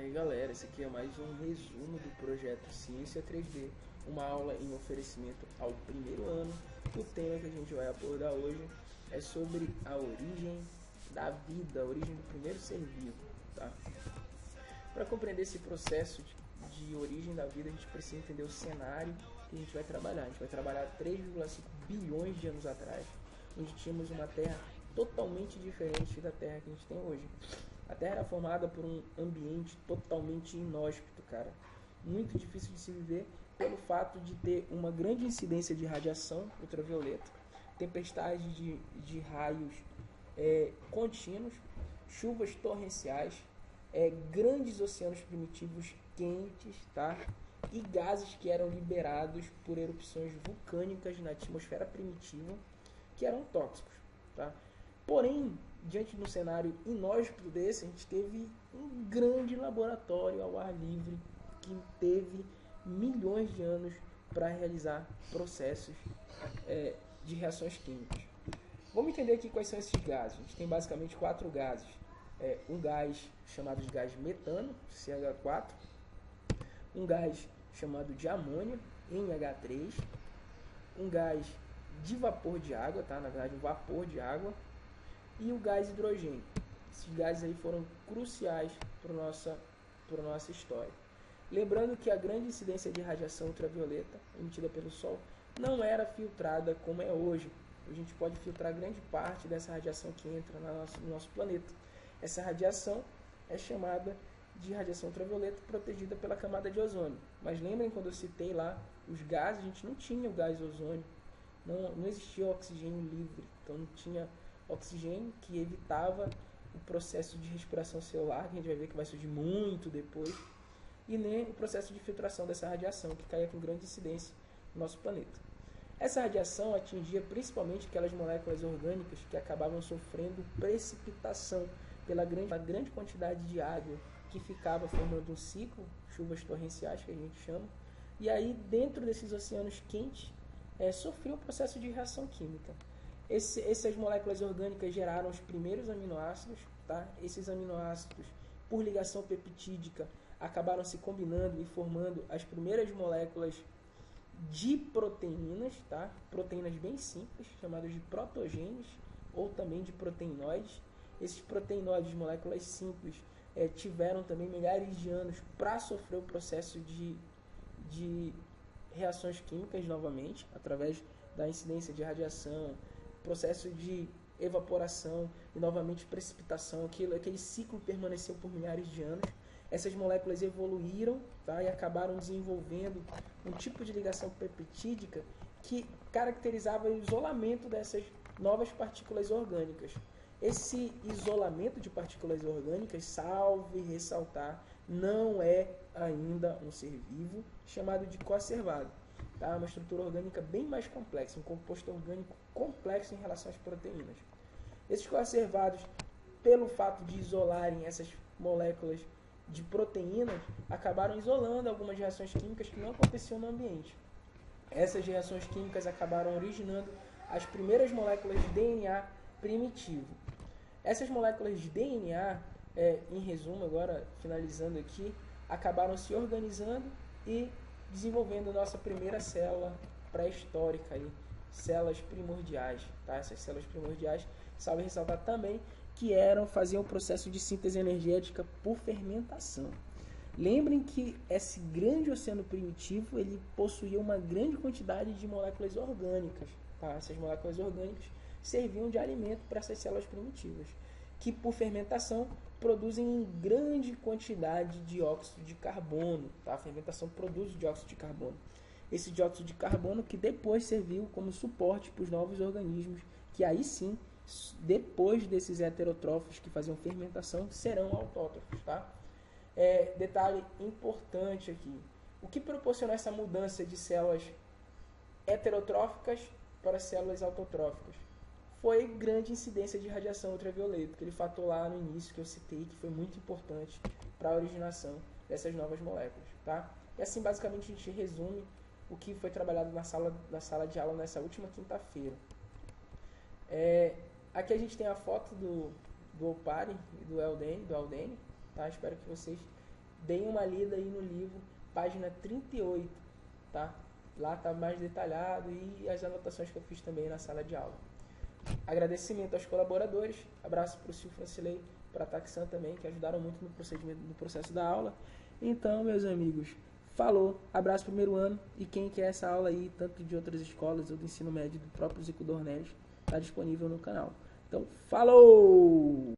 Aí galera, esse aqui é mais um resumo do projeto Ciência 3D, uma aula em oferecimento ao primeiro ano. O tema que a gente vai abordar hoje é sobre a origem da vida, a origem do primeiro ser vivo, tá? Para compreender esse processo de origem da vida, a gente precisa entender o cenário que a gente vai trabalhar. A gente vai trabalhar 3,5 bilhões de anos atrás, onde tínhamos uma Terra totalmente diferente da Terra que a gente tem hoje. A Terra era formada por um ambiente totalmente inóspito, cara. Muito difícil de se viver pelo fato de ter uma grande incidência de radiação ultravioleta, tempestades de raios contínuos, chuvas torrenciais, grandes oceanos primitivos quentes, tá? E gases que eram liberados por erupções vulcânicas na atmosfera primitiva que eram tóxicos, tá? Porém, diante de um cenário inóspito desse, a gente teve um grande laboratório ao ar livre que teve milhões de anos para realizar processos de reações químicas. Vamos entender aqui quais são esses gases. A gente tem basicamente 4 gases. Um gás chamado de gás metano, CH4, um gás chamado de amônia, NH3, um gás de vapor de água, tá? Na verdade, um vapor de água, e o gás hidrogênio. Esses gases aí foram cruciais para a nossa história. Lembrando que a grande incidência de radiação ultravioleta emitida pelo Sol não era filtrada como é hoje. A gente pode filtrar grande parte dessa radiação que entra no nosso planeta. Essa radiação é chamada de radiação ultravioleta protegida pela camada de ozônio. Mas lembrem quando eu citei lá os gases, a gente não tinha o gás ozônio, não existia oxigênio livre, então não tinha oxigênio que evitava o processo de respiração celular, que a gente vai ver que vai surgir muito depois, e nem o processo de filtração dessa radiação, que caía com grande incidência no nosso planeta. Essa radiação atingia principalmente aquelas moléculas orgânicas que acabavam sofrendo precipitação pela grande quantidade de água que ficava formando um ciclo, chuvas torrenciais que a gente chama, e aí dentro desses oceanos quentes sofreu um processo de reação química. Essas moléculas orgânicas geraram os primeiros aminoácidos, tá? Esses aminoácidos, por ligação peptídica, acabaram se combinando e formando as primeiras moléculas de proteínas, tá? Proteínas bem simples, chamadas de protogenes ou também de proteinoides. Esses proteinoides, moléculas simples, tiveram também milhares de anos para sofrer o processo de reações químicas novamente, através da incidência de radiação, processo de evaporação e novamente precipitação. Aquele ciclo permaneceu por milhares de anos. Essas moléculas evoluíram, tá, e acabaram desenvolvendo um tipo de ligação peptídica que caracterizava o isolamento dessas novas partículas orgânicas. Esse isolamento de partículas orgânicas, salve ressaltar, não é ainda um ser vivo, chamado de coacervado. Tá? Uma estrutura orgânica bem mais complexa, um composto orgânico complexo em relação às proteínas. Esses coacervados, pelo fato de isolarem essas moléculas de proteínas, acabaram isolando algumas reações químicas que não aconteciam no ambiente. Essas reações químicas acabaram originando as primeiras moléculas de DNA primitivo. Essas moléculas de DNA, em resumo, agora finalizando aqui, acabaram se organizando e desenvolvendo nossa primeira célula pré-histórica, células primordiais. Tá? Essas células primordiais, salve ressaltar também, que faziam o processo de síntese energética por fermentação. Lembrem que esse grande oceano primitivo ele possuía uma grande quantidade de moléculas orgânicas. Tá? Essas moléculas orgânicas serviam de alimento para essas células primitivas, que por fermentação produzem em grande quantidade de dióxido de carbono. Tá? A fermentação produz dióxido de carbono. Esse dióxido de carbono que depois serviu como suporte para os novos organismos, que aí sim, depois desses heterotrófos que faziam fermentação, serão autótrofos. Tá? Detalhe importante aqui. O que proporcionou essa mudança de células heterotróficas para células autotróficas? Foi grande incidência de radiação ultravioleta, aquele fator lá no início que eu citei, que foi muito importante para a originação dessas novas moléculas. Tá? E assim, basicamente, a gente resume o que foi trabalhado na sala de aula nessa última quinta-feira. Aqui a gente tem a foto do Opari e do Aldene, tá? Espero que vocês deem uma lida aí no livro, página 38, tá? Lá tá mais detalhado e as anotações que eu fiz também na sala de aula. Agradecimento aos colaboradores, abraço para o Silvio Francilei, para a Taxan também, que ajudaram muito no processo da aula. Então, meus amigos, falou, abraço primeiro ano, e quem quer essa aula aí, tanto de outras escolas ou do ensino médio do próprio Zico Dornelles, está disponível no canal. Então, falou!